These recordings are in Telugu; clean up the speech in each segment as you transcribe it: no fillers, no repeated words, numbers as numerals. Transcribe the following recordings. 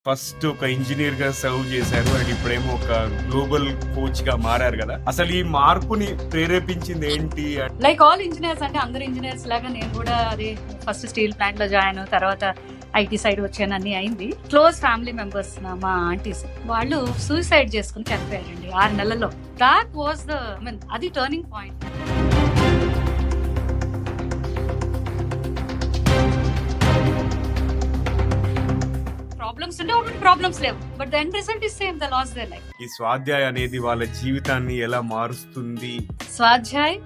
ఫస్ట్ ఒక ఇంజనీర్ గా సర్వ్ చేశారు అండ్ ఇప్పుడేమో ఒక గ్లోబల్ కోచ్ గా మారారు కదా. అసలు ఈ మార్పుని ప్రేరేపించింది ఏంటి? లైక్ ఆల్ ఇంజనీర్స్ అంటే అందరు ఇంజనీర్స్ లాగా నేను కూడా అదే ఫస్ట్ స్టీల్ ప్లాంట్ లో జాయిన్, తర్వాత ఐటీ సైడ్ వచ్చాను, అన్ని అయింది. క్లోజ్ ఫ్యామిలీ మెంబర్స్ మా ఆంటీస్ వాళ్ళు సూసైడ్ చేసుకుని చనిపోయారండి 6 నెలల్లో. దాట్ వాజ్ ద మీన్ అది టర్నింగ్ పాయింట్. ప్రాబ్లమ్స్ ఉంటే ఒకటి ప్రాబ్లమ్స్ లేవు, but the end result is same, the loss their life. ఈ స్వాధ్యాయ అనేది వాళ్ళ జీవితాన్ని ఎలా మారుస్తుంది? Swadhyay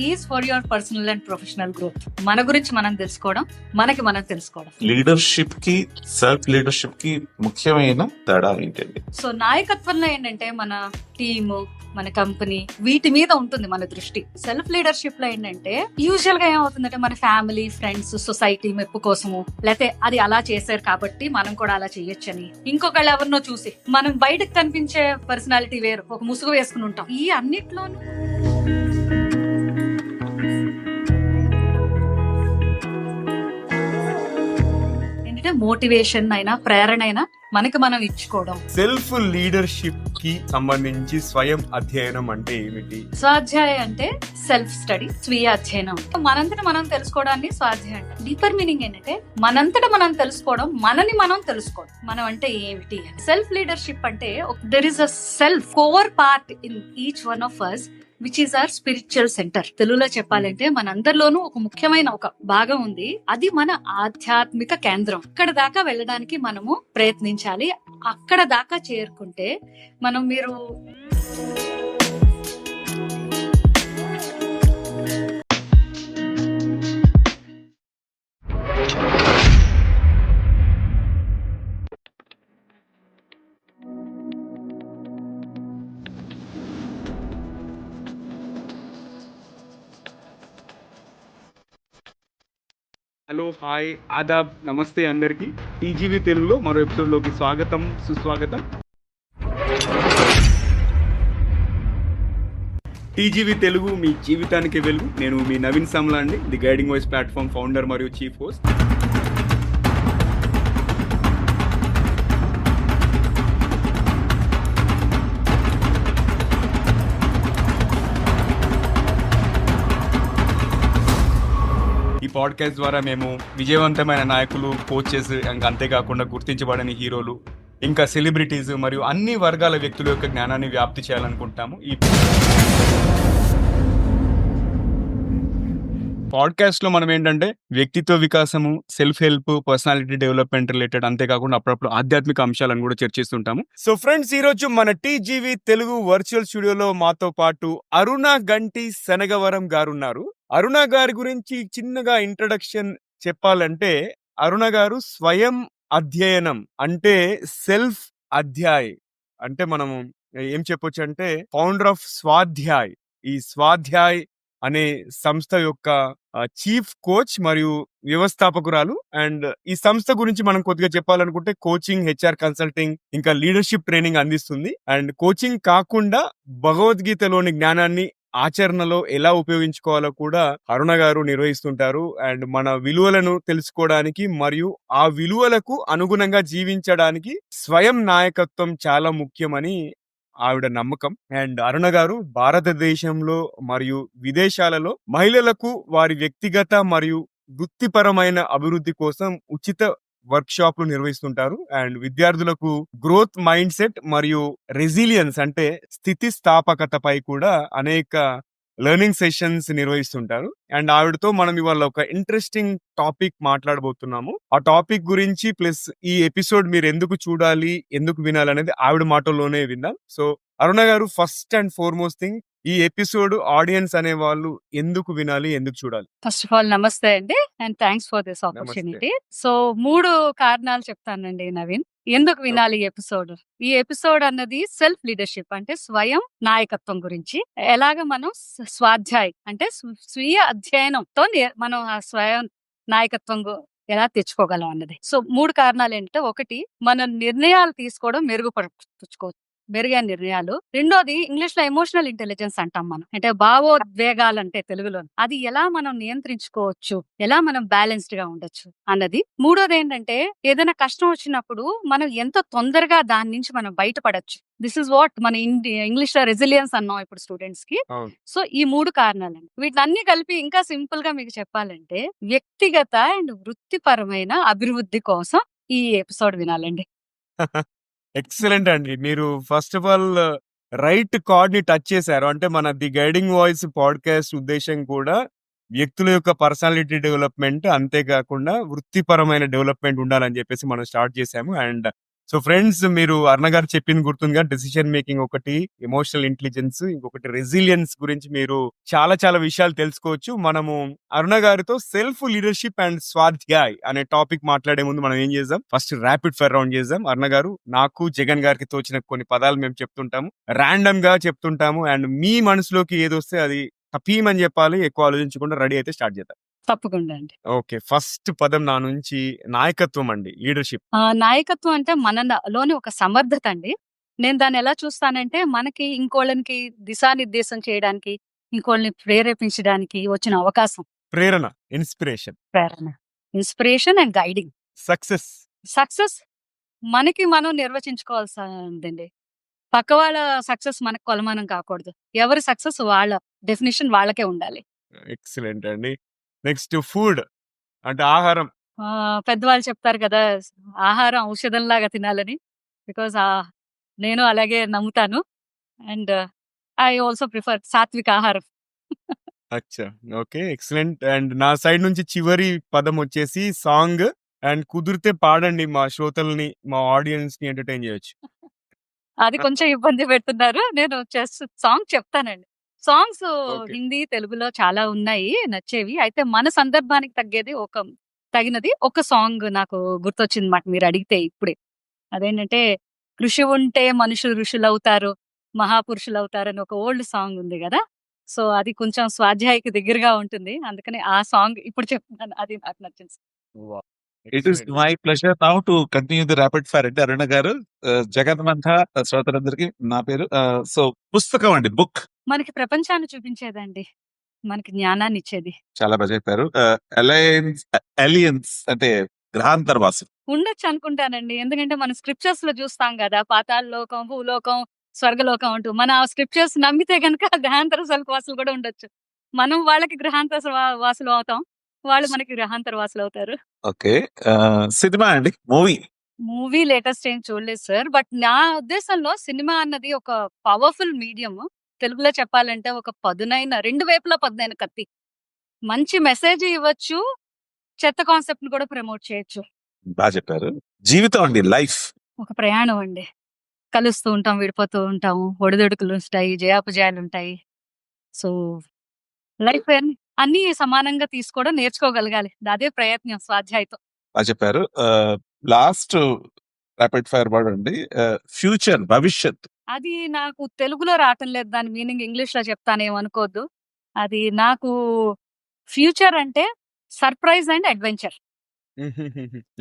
is for your personal and professional growth. మన గురించి మనం తెలుసుకోవడం, మనకి మనం తెలుసుకోవడం. లీడర్షిప్ కి సెల్ఫ్ లీడర్షిప్ కి ముఖ్యమైన తేడా ఏంటండి? సో నాయకత్వంలో ఏంటంటే మన టీము, మన కంపెనీ వీటి మీద ఉంటుంది మన దృష్టి. సెల్ఫ్ లీడర్షిప్ లో ఏంటంటే యూజువల్ గా ఏమవుతుందంటే మన ఫ్యామిలీ, ఫ్రెండ్స్, సొసైటీ మెప్పు కోసము, లేకపోతే అది అలా చేశారు కాబట్టి మనం కూడా అలా చేయొచ్చని, ఇంకొకళ్ళు ఎవరినో చూసి మనం బయటకు కనిపించే పర్సనాలిటీ వేరు, ఒక ముసుగు వేసుకుని ఉంటాం. ఈ అన్నిట్లోనూ మోటివేషన్ అయినా ప్రేరణ అయినా మనకి మనం ఇచ్చుకోవడం. సెల్ఫ్ లీడర్షిప్ కి సంబంధించి స్వయం అధ్యయనం అంటే ఏమిటి? స్వాధ్యాయ అంటే సెల్ఫ్ స్టడీ, స్వీయ అధ్యయనం. మనంతట మనం తెలుసుకోవడాన్ని స్వాధ్యాయ అంటే. డీపర్ మీనింగ్ ఏంటంటే మనంతట మనం తెలుసుకోవడం, మనని మనం తెలుసుకోవడం. మనం అంటే ఏమిటి? సెల్ఫ్ లీడర్షిప్ అంటే there is a self core part in each one of us which is our spiritual centre. తెలుగులో చెప్పాలంటే మనందరిలోనూ ఒక ముఖ్యమైన ఒక భాగం ఉంది, అది మన ఆధ్యాత్మిక కేంద్రం. అక్కడ దాకా వెళ్ళడానికి మనము ప్రయత్నించాలి. అక్కడ దాకా చేరుకుంటే మీరు హలో, హాయ్, ఆదాబ్, నమస్తే అందరికి. టీజీవీ తెలుగులో మరో ఎపిసోడ్ లోకి స్వాగతం, సుస్వాగతం. టీజీవీ తెలుగు మీ జీవితానికి వెలుగు. నేను మీ నవీన్ సామ్లా అండి, the guiding voice platform founder మరియు చీఫ్ హోస్ట్. ఈ పాడ్కాస్ట్ ద్వారా మేము విజయవంతమైన నాయకులు, కోచెస్, ఇంకా అంతేకాకుండా గుర్తించబడని హీరోలు, ఇంకా సెలబ్రిటీస్ మరియు అన్ని వర్గాల వ్యక్తుల యొక్క జ్ఞానాన్ని వ్యాప్తి చేయాలనుకుంటాము. ఈ పాడ్కాస్ట్ లో మనం ఏంటంటే వ్యక్తిత్వ వికాసము, self help, personality development related, అంతేకాకుండా అప్పుడప్పుడు ఆధ్యాత్మిక అంశాలను కూడా చర్చిస్తుంటాము. సో ఫ్రెండ్స్, ఈ రోజు మన టీజీవీ తెలుగు వర్చువల్ స్టూడియోలో మాతో పాటు అరుణ గంటి శనగవరం గారు ఉన్నారు. అరుణ గారి గురించి చిన్నగా ఇంట్రడక్షన్ చెప్పాలంటే, అరుణ గారు స్వయం అధ్యయనం అంటే సెల్ఫ్ అధ్యాయ్ అంటే మనము ఏం చెప్పొచ్చు అంటే ఫౌండర్ ఆఫ్ స్వాధ్యాయ్. ఈ స్వాధ్యాయ్ అనే సంస్థ యొక్క చీఫ్ కోచ్ మరియు వ్యవస్థాపకురాలు. అండ్ ఈ సంస్థ గురించి మనం కొద్దిగా చెప్పాలనుకుంటే కోచింగ్, హెచ్ఆర్ కన్సల్టింగ్, ఇంకా లీడర్షిప్ ట్రైనింగ్ అందిస్తుంది. అండ్ కోచింగ్ కాకుండా భగవద్గీతలోని జ్ఞానాన్ని ఆచరణలో ఎలా ఉపయోగించుకోవాలో కూడా అరుణ గారు నిర్వహిస్తుంటారు. అండ్ మన విలువలను తెలుసుకోవడానికి మరియు ఆ విలువలకు అనుగుణంగా జీవించడానికి స్వయం నాయకత్వం చాలా ముఖ్యమని ఆవిడ నమ్మకం. అండ్ అరుణ గారు భారతదేశంలో మరియు విదేశాలలో మహిళలకు వారి వ్యక్తిగత మరియు వృత్తిపరమైన అభివృద్ధి కోసం ఉచిత వర్క్ షాప్లు నిర్వహిస్తుంటారు. అండ్ విద్యార్థులకు గ్రోత్ మైండ్ సెట్ మరియు రెసిలియన్స్ అంటే స్థితిస్థాపకతపై కూడా అనేక లెర్నింగ్ సెషన్స్ నిర్వహిస్తుంటారు. అండ్ ఆవిడతో మనం ఇవాళ ఒక ఇంట్రెస్టింగ్ టాపిక్ మాట్లాడబోతున్నాము. ఆ టాపిక్ గురించి ప్లస్ ఈ ఎపిసోడ్ మీరు ఎందుకు చూడాలి, ఎందుకు వినాలి అనేది ఆవిడ మాటల్లోనే విందాం. సో అరుణ గారు, ఫస్ట్ అండ్ ఫార్మోస్ట్ థింగ్, ఈ ఎపిసోడ్ ఆడియన్స్ అనే వాళ్ళు ఎందుకు వినాలి, ఎందుకు చూడాలి? ఫస్ట్ ఆఫ్ ఆల్ నమస్తే అండి, and thanks for this opportunity. So 3 కారణాలు చెప్తానండి నవీన్, ఎందుకు వినాలి ఈ ఎపిసోడ్. ఈ ఎపిసోడ్ అన్నది సెల్ఫ్ లీడర్షిప్ అంటే స్వయం నాయకత్వం గురించి. ఎలాగ మనం స్వాధ్యాయ్ అంటే స్వీయ అధ్యయనంతో మనం ఆ స్వయం నాయకత్వం ఎలా తెచ్చుకోగలం అన్నది. సో 3 కారణాలు ఏంటంటే, ఒకటి, మన నిర్ణయాలు తీసుకోవడం మెరుగుపరచుకోవచ్చు. మెరుగైన నిర్ణయాలు. రెండోది ఇంగ్లీష్ లో ఎమోషనల్ ఇంటెలిజెన్స్ అంటాం మనం. అంటే భావోద్వేగాలు అంటే తెలుగులో. అది ఎలా మనం నియంత్రించుకోవచ్చు, ఎలా మనం బ్యాలెన్స్డ్ గా ఉండొచ్చు అన్నది. మూడోది ఏంటంటే ఏదైనా కష్టం వచ్చినప్పుడు మనం ఎంత తొందరగా దాని నుంచి మనం బయటపడొచ్చు. దిస్ ఇస్ వాట్ మన ఇంగ్లీష్ లో రెసిలియన్స్ అన్నాం ఇప్పుడు స్టూడెంట్స్ కి. అవును. సో ఈ 3 కారణాలండి. వీటన్ని కలిపి ఇంకా సింపుల్ గా మీకు చెప్పాలంటే వ్యక్తిగత అండ్ వృత్తిపరమైన అభివృద్ధి కోసం ఈ ఎపిసోడ్ వినాలండి. ఎక్సలెంట్ అండి. మీరు ఫస్ట్ ఆఫ్ ఆల్ రైట్ కార్డ్‌ని టచ్ చేశారు. అంటే మన 'ది గైడింగ్ వాయిస్' పాడ్‌కాస్ట్ ఉద్దేశ్యం కూడా వ్యక్తుల యొక్క పర్సనాలిటీ డెవలప్‌మెంట్, అంతేకాకుండా వృత్తిపరమైన డెవలప్‌మెంట్ ఉండాలని చెప్పేసి మనం స్టార్ట్ చేశాము. అండ్ సో ఫ్రెండ్స్, మీరు అరుణ గారు చెప్పింది గుర్తుందిగా, డెసిషన్ మేకింగ్ ఒకటి, ఎమోషనల్ ఇంటెలిజెన్స్ ఇంకొకటి, రెసిలియన్స్ గురించి మీరు చాలా చాలా విషయాలు తెలుసుకోవచ్చు. మనము అరుణ గారితో సెల్ఫ్ లీడర్‌షిప్ అండ్ స్వాధ్యాయ్ అనే టాపిక్ మాట్లాడే ముందు మనం ఏం చేద్దాం, ఫస్ట్ ర్యాపిడ్ ఫైర్ రౌండ్ చేద్దాం. అరుణ గారు, నాకు జగన్ గారికి తోచిన కొన్ని పదాలు మేము చెప్తుంటాము, ర్యాండమ్ గా చెప్తుంటాము, అండ్ మీ మనసులోకి ఏదొస్తే అది టపీమని చెప్పాలి. ఎక్కువ ఆలోచించకుండా రెడీ అయితే స్టార్ట్ చేద్దాం. తప్పకుండా అండి. ఓకే, ఫస్ట్ పదం నా నుంచి నాయకత్వం అండి, లీడర్‌షిప్. నాయకత్వం అంటే మనలోని ఒక సమర్థత అండి. నేను దాన్ని ఎలా చూస్తానంటే మనకి ఇంకోళ్ళకి దిశానిర్దేశం చేయడానికి, ఇంకోళ్ళని ప్రేరేపించడానికి వచ్చిన అవకాశం. ప్రేరణ, ఇన్స్పిరేషన్, ప్రేరణ, inspiration and guiding. Success. Success మనకి మనం నిర్వచించుకోవాల్సిందండి. పక్క వాళ్ళ సక్సెస్ మనకు కొలమానం కాకూడదు. ఎవరి సక్సెస్ వాళ్ళ డెఫినిషన్ వాళ్ళకే ఉండాలి. ఎక్సలెంట్ అండి. నెక్స్ట్ ఫుడ్, అంటే ఆహారం. పెద్దవాళ్ళు చెప్తారు కదా, ఆహారం ఔషధంలాగా తినాలని. బికాజ్ నేను అలాగే నమ్ముతాను. అండ్ ఐ ఆల్సో ప్రిఫర్ సాత్విక ఆహారం. అచ్చా, ఓకే, ఎక్సలెంట్. అండ్ నా సైడ్ నుంచి చివరి పదం వచ్చేసి సాంగ్. అండ్ కుదిరితే పాడండి, మా శ్రోతల్ని, మా ఆడియన్స్ ని ఎంటర్టైన్ చేయొచ్చు. అది కొంచెం ఇబ్బంది పెడుతున్నారు. నేను జస్ట్ సాంగ్ చెప్తానండి. Songs okay. హిందీ, తెలుగులో చాలా ఉన్నాయి నచ్చేవి. అయితే మన సందర్భానికి తగినది ఒక సాంగ్ నాకు గుర్తొచ్చిందన్నమాట మీరు అడిగితే ఇప్పుడే. అదేంటంటే, కృషి ఉంటే మనుషులు ఋషులవుతారు, మహాపురుషులవుతారని ఒక ఓల్డ్ సాంగ్ ఉంది గదా! సో, అది కొంచెం స్వాధ్యాయకి దగ్గరగా ఉంటుంది. అందుకని ఆ సాంగ్ ఇప్పుడు చెప్తున్నాను. అది నాకు నచ్చిన song. Wow! It is excellent. My pleasure now to continue the rapid fire అంటే అరుణ గారు, జగన్మంత శ్రోతలందరికీ నా పేరు. సో పుస్తకం అండి, బుక్. మనకి ప్రపంచాన్ని చూపించేదండి. మనకి జ్ఞానాన్నిచ్చేది. చాలా బాగా చెప్పారు. అలియన్స్ అంటే గ్రహాంతరవాసులు. ఉండొచ్చనుకుంటానండి. ఎందుకంటే మనం స్క్రిప్చర్స్‌లో చూస్తాం గదా! పాతాళలోకం, భూలోకం, స్వర్గలోకం అంటూ. మనం ఆ స్క్రిప్చర్స్ నమ్మితే గనక గ్రహాంతర వాసులు కూడా ఉండొచ్చు. మనం వాళ్ళకి గ్రహాంతర వాసులు అవుతాం. వాళ్ళు మనకి గ్రహాంతర వాసులవుతారు. ఓకే. సినిమా అండి, మూవీ. మూవీ లేటెస్ట్ ఏం చూడలేదు సార్. బట్ నా ఉద్దేశంలో సినిమా అన్నది ఒక పవర్‌ఫుల్ మీడియం. తెలుగులో చెప్పాలంటే ఒక పదునైన, రెండు వైపులా పదునైన కత్తి. మంచి మెసేజ్ ఇవ్వచ్చు. చెత్త కాన్సెప్ట్‌ని కూడా ప్రమోట్ చేయొచ్చు. బాగా చెప్పారు. జీవితం అండి, లైఫ్. ఒక ప్రయాణం అండి. కలుస్తూ ఉంటాం, విడిపోతూ ఉంటాము. ఒడిదుడుకులుంటాయి, జయాపజయాలుంటాయి. సో, లైఫ్ అన్నీ సమానంగా తీసుకోవడం నేర్చుకోగలగాలి. అదే ప్రయత్నం స్వాధ్యాయతో. బాగా చెప్పారు. లాస్ట్ ర్యాపిడ్ ఫైర్ వర్డ్ అండి, ఫ్యూచర్, భవిష్యత్. అది నాకు తెలుగులో రావటం లేదు. దాని మీనింగ్ ఇంగ్లీష్‌లో చెప్తానేమనుకోవద్దు. అది నాకు ఫ్యూచర్ అంటే surprise and adventure.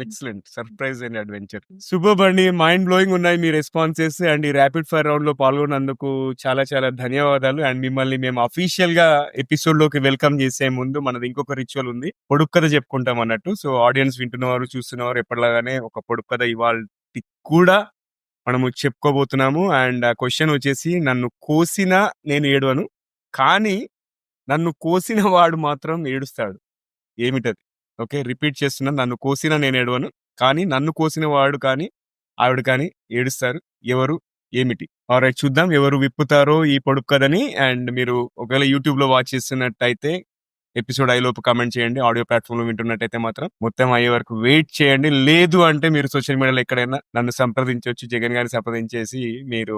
Excellent. Surprise and adventure. Superb అండి. మైండ్ బ్లోయింగ్ ఉన్నాయి మీ రెస్పాన్సెస్. అండ్ ఈ ర్యాపిడ్ ఫైర్ రౌండ్ లో పాల్గొన్నందుకు చాలా చాలా ధన్యవాదాలు. అండ్ మిమ్మల్ని మేము అఫీషియల్ గా ఎపిసోడ్ లోకి వెల్కమ్ చేసే ముందు మనది ఇంకొక రిచువల్ ఉంది. పొడుపు కథ చెప్పుకుంటాం అన్నట్టు. సో ఆడియన్స్ వింటున్నవారు, చూస్తున్నవారు ఎప్పటిలాగానే ఒక పొడుపు కథ ఇవాళ కూడా మనము చెప్పుకోబోతున్నాము. అండ్ ఆ క్వశ్చన్ వచ్చేసి, నన్ను కోసిన నేను ఏడవను, కానీ నన్ను కోసిన వాడు మాత్రం ఏడుస్తాడు. ఏమిటది? ఓకే, రిపీట్ చేస్తున్నాను. నన్ను కోసిన నేను ఏడవను, కానీ నన్ను కోసిన వాడు కానీ ఆవిడ కానీ ఏడుస్తారు. ఎవరు? ఏమిటి? ఆల్రైట్, చూద్దాం ఎవరు విప్పుతారో ఈ పొడుపు కథని. అండ్ మీరు ఒకవేళ యూట్యూబ్ లో వాచ్ చేస్తున్నట్టయితే ఎపిసోడ్ అయ్యేలోపు కామెంట్ చేయండి. ఆడియో ప్లాట్ఫామ్ లో వింటున్నట్టయితే మాత్రం మొత్తం అయ్యే వరకు వెయిట్ చేయండి. లేదు అంటే మీరు సోషల్ మీడియాలో ఎక్కడైనా నన్ను సంప్రదించవచ్చు. జగన్ గారిని సంప్రదించేసి మీరు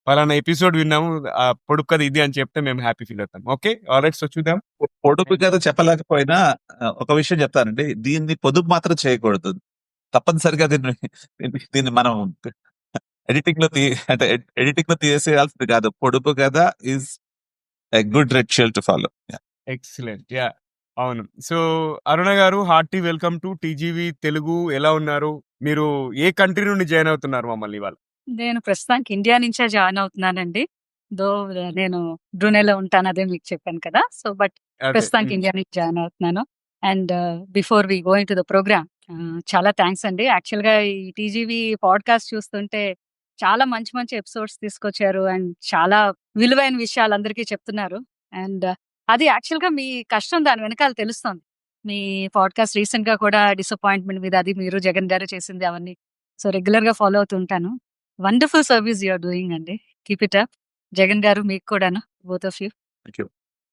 పలానా ఎపిసోడ్ విన్నాము, ఆ పొడుపు కథ ఇది అని చెప్తే మేము హ్యాపీ ఫీల్ అవుతాం. ఓకే, ఆల్రైట్, సో చూద్దాం. పొడుపు కథ చెప్పలేకపోయినా ఒక విషయం చెప్తానండి, దీన్ని పొదుపు మాత్రం చేయకూడదు. తప్పనిసరిగా దీన్ని మనం ఎడిటింగ్ లో అంటే ఎడిటింగ్ లో తీసేయాల్సింది కాదు. పొడుపు కథ is a good ritual to follow. Excellent, yeah, అవును. సో అరుణ గారు, hearty welcome to TGV Telugu. ఎలా ఉన్నారు? మీరు ఏ కంట్రీ నుండి జాయిన్ అవుతున్నారు మమ్మల్ని ఇవాళ? నేను ప్రస్తుతానికి ఇండియా నుంచే జాయిన్ అవుతున్నానండి. దో నేను బ్రూనైలో ఉంటాను అదే మీకు చెప్పాను కదా! సో, బట్ అదే. ప్రస్తుతానికి ఇండియా నుంచి జాయిన్ అవుతున్నాను. And before we go into the program చాలా థాంక్స్ అండి. యాక్చువల్‌గా ఈ టీజీవీ పాడ్‌కాస్ట్ చూస్తుంటే చాలా మంచి మంచి ఎపిసోడ్స్ తీసుకొచ్చారు. అండ్ చాలా విలువైన విషయాలు అందరికీ చెప్తున్నారు. అండ్ అది యాక్చువల్‌గా మీ కష్టం దాని వెనకాల తెలుస్తోంది. మీ పాడ్‌కాస్ట్ రీసెంట్‌గా కూడా డిసప్పాయింట్‌మెంట్ మీద అది మీరు జగన్ గారు చేసింది అవన్నీ. సో, రెగ్యులర్‌గా ఫాలో అవుతూ ఉంటాను. Wonderful service you are doing అండి. Keep it up. Jagan garu మీకు కూడాను. Both of you.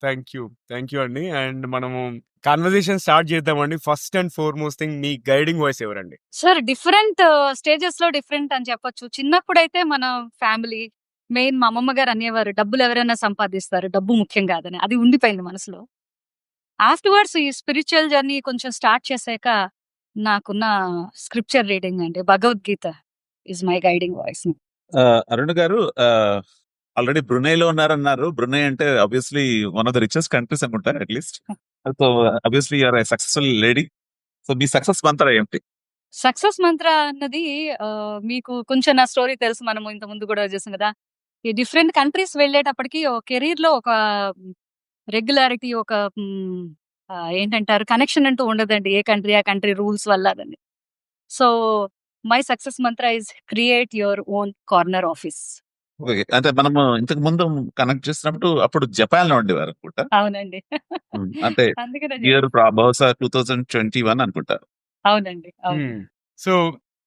Thank you. Thank you అండి. అండ్ మనము కన్వర్జేషన్ స్టార్ట్ చేద్దామండి. ఫస్ట్ అండ్ ఫార్‌మోస్ట్ థింగ్ మీ గైడింగ్ వాయిస్ ఎవరండి? సార్ డిఫరెంట్ స్టేజెస్‌లో డిఫరెంట్ అని చెప్పొచ్చు. చిన్నప్పుడైతే మన ఫ్యామిలీ మెయిన్ మా అమ్మమ్మ గారు అనేవారు, "డబ్బులు ఎవరైనా సంపాదిస్తారు. డబ్బు ముఖ్యం కాదని." అది ఉండిపోయింది మనసులో. ఆఫ్టర్‌వర్డ్స్ ఈ స్పిరిచ్యువల్ జర్నీ కొంచెం స్టార్ట్ చేశాక నాకున్న స్క్రిప్చర్ రీడింగ్ అండి. Bhagavad Gita is my guiding voice. Arun garu already బ్రునైలో ఉన్నారన్నారు. బ్రునై అంటే obviously one of the richest countries అనుకుంటా at least. So, obviously you are a successful lady. So, మీ సక్సెస్ మంత్ర ఏంటి? సక్సెస్ మంత్ర అన్నది మీకు కొంచెం నా స్టోరీ తెలుసు. మనము ఇంతకుముందు గూడా చేసాం గదా! ఈ డిఫరెంట్ కంట్రీస్ వెళ్ళేటప్పటికి కెరీర్‌లో ఒక రెగ్యులారిటీ ఒక ఏంటంటారు కనెక్షన్ అంటూ ఉండదండి. ఏ కంట్రీ ఆ కంట్రీ రూల్స్ వల్ల అదని. So, my success Mantra is create your own corner office. Okay. అంటే మనము ఇంతకు ముందు కనెక్ట్ చేసినప్పుడు అప్పుడు జపాన్‌లో ఉండేవారనుకుంటా. అవునండి. అంటే అందుకనే ఇయర్ చెప్పాను. బహుశా 2021 అనుకుంటా. అవునండి. అవును. సో,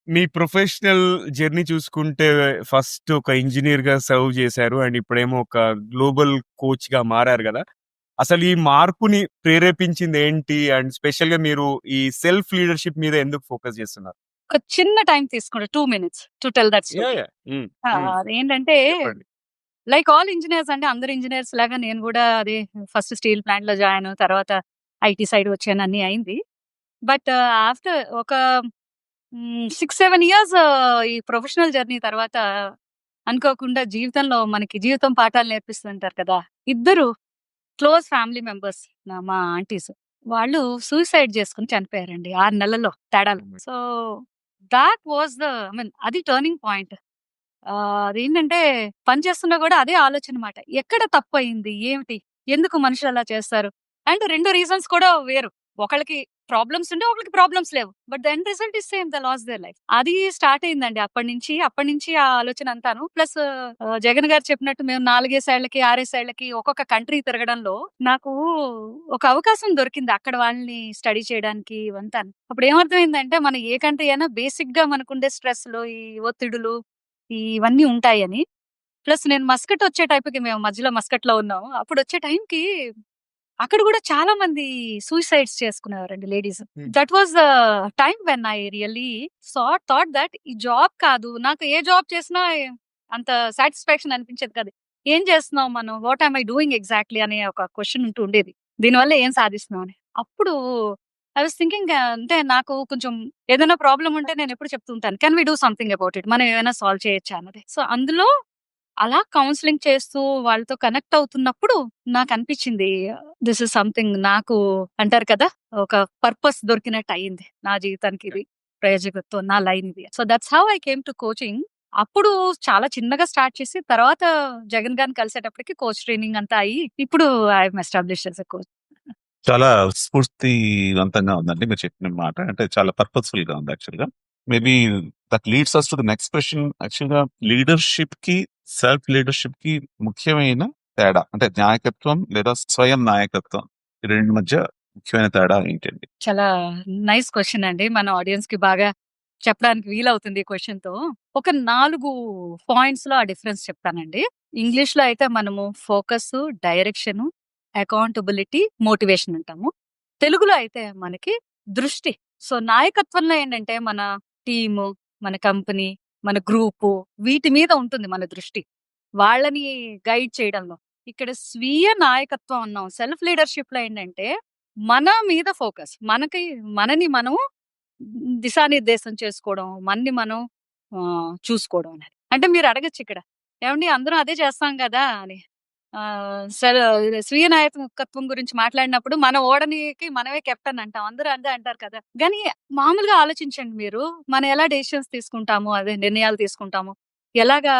మీ ప్రొఫెషనల్ జర్నీ చూసుకుంటే ఫస్ట్ ఒక ఇంజినీర్‌గా సర్వ్ చేశారు. అండ్ ఇప్పుడేమో ఒక గ్లోబల్ కోచ్‌గా మారారు గదా! అసలు ఈ మార్పుని ప్రేరేపించింది ఏంటి? అండ్ స్పెషల్‌గా మీరు ఈ సెల్ఫ్ లీడర్‌షిప్ మీద ఎందుకు ఫోకస్ చేస్తున్నారు? ఒక చిన్న టైమ్ తీసుకుంటా 2 minutes to tell that story. Yeah! అదేంటంటే చెప్పండి. లైక్ ఆల్ ఇంజినీర్స్ అంటే అందరు ఇంజినీర్స్ లాగా నేను గూడా అదే ఫస్ట్ స్టీల్ ప్లాంట్‌లో జాయిన్ తర్వాత ఐటీ సైడ్ వచ్చాను అన్నీ అయింది. బట్ ఆఫ్టర్ ఒక 6, 7 ఇయర్స్ ఈ ప్రొఫెషనల్ జర్నీ తర్వాత అనుకోకుండా జీవితంలో మనకి జీవితం పాఠాలు నేర్పిస్తుంటారు కదా! ఇద్దరు క్లోజ్ ఫ్యామిలీ మెంబర్స్ మా ఆంటీస్. వాళ్ళు సూసైడ్ చేసుకొని చనిపోయారండి 6 నెలల్లో తేడాలో. So, that was the I mean అది టర్నింగ్ పాయింట్. అదేంటంటే పని చేస్తున్నా గూడా అదే ఆలోచన మాట. ఎక్కడ తప్పయింది? ఏమిటి? ఎందుకు మనుషులు అలా చేస్తారు? అండ్ 2 రీజన్స్ కూడా వేరు. ఒకళ్ళకి ప్రాబ్లమ్స్ ఉంటే ఒకళ్ళకి ప్రాబ్లమ్స్ లేవు. But the end result is same they last their life. అది స్టార్ట్ అయిందండి అప్పటినుంచి ఆ ఆలోచన అంతాను. ప్లస్ జగన్ గారు చెప్పినట్టు మేము 4 ఏళ్లకి, 6 ఏళ్లకి ఒక్కొక్క కంట్రీ తిరగడంలో నాకు ఒక అవకాశం దొరికింది. అక్కడ వాళ్ళని స్టడీ చేయడానికి ఇవంతాను. అప్పుడు ఏమర్థమైందంటే మన ఏ కంట్రీ అయినా బేసిక్‌గా మనకుండే స్ట్రెస్‌లు, ఈ ఒత్తిడులు ఇవన్నీ ఉంటాయని. ప్లస్ నేను మస్కట్ వచ్చే టైంకి మేము మధ్యలో మస్కట్‌లో ఉన్నాము. అప్పుడొచ్చే టైంకి అక్కడ గూడా చాలా మంది సూసైడ్స్ చేసుకునేవారండి లేడీస్. హ్మ్. That was the time when I really thought that ఈ జాబ్ కాదు. నాకు ఏ జాబ్ చేసినా అంత సాటిస్ఫాక్షన్ అనిపించేది కాదు. ఏం చేస్తున్నాం మనం? What am I doing exactly అనే ఒక క్వెషన్ ఉంటూ ఉండేది. దీనివల్ల ఏం సాధిస్తున్నాం అని. అప్పుడు ఐ వాస్ థింకింగ్ అంటే నాకు కొంచెం ఏదైనా ప్రాబ్లమ్ ఉంటే నేనెప్పుడు చెప్తూ ఉంటాను. Can we do something about it? మనం ఏమైనా సాల్వ్ చేయొచ్చా అన్నది. సో, అందులో అలా కౌన్సెలింగ్ చేస్తూ వాళ్ళతో కనెక్ట్ అవుతున్నప్పుడు నాకనిపించింది దిస్ ఇస్ సంథింగ్ నాకు అంటారు కదా! ఒక పర్పస్ దొరికినట్టు అయింది. నా జీవితానికి ఇది ప్రయోజకత్వం నా లైన్ ఇది. So, that's how I came to coaching. అప్పుడు చాలా చిన్నగా స్టార్ట్ చేసి తర్వాత జగన్ గారిని కలిసేటప్పటికి కోచ్ ట్రైనింగ్ అంతా అయ్యి ఇప్పుడు I am established as a coach. చాలా స్ఫూర్తివంతంగా ఉందండి మీరు చెప్పిన మాట. అంటే చాలా పర్పస్‌ఫుల్‌గా ఉంది యాక్చువల్‌గా. Maybe that leads us to the next question. యాక్చువల్‌గా లీడర్‌షిప్‌కి, సెల్ఫ్ లీడర్‌షిప్‌కి ముఖ్యమైన తేడా అంటే నాయకత్వం లేదా స్వయం నాయకత్వం ఈ రెండింటి మధ్య ముఖ్యమైన తేడా ఏంటండి? చాలా నైస్ క్వెషన్ అండి. మన ఆడియన్స్‌కి బాగా చెప్పడానికి వీలవుతుంది ఈ క్వెషన్‌తో. ఒక 4 పాయింట్స్‌లో ఆ డిఫరెన్స్ చెప్తానండి. ఇంగ్లీష్‌లో అయితే మనము ఫోకస్సు, డైరెక్షను, అకౌంటబిలిటీ, మోటివేషన్ అంటాము. తెలుగులో అయితే మనకి దృష్టి. సో, నాయకత్వంలో ఏంటంటే మన టీము, మన కంపెనీ, మన గ్రూపు వీటి మీద ఉంటుంది మన దృష్టి. వాళ్ళని గైడ్ చేయడంలో. ఇక్కడ స్వీయ నాయకత్వం అన్నాం. సెల్ఫ్ లీడర్‌షిప్‌లో ఏంటంటే మన మీద ఫోకస్. మనని మనం దిశానిర్దేశం చేసుకోవడం. మనని మనం చూసుకోవడం అనేది. అంటే మీరు అడగొచ్చిక్కడ. ఏవండీ అందరం అదే చేస్తాం గదా! అని. స్వీయ నాయకత్వం గురించి మాట్లాడినప్పుడు మన ఓడనికి మనమే కెప్టెన్ అంటాం. అందరూ అదే అంటారు కదా! గానీ మామూలుగా ఆలోచించండి మీరు. మనం ఎలా డెసిషన్స్ తీసుకుంటాము, అదే నిర్ణయాలు తీసుకుంటాము. ఎలాగా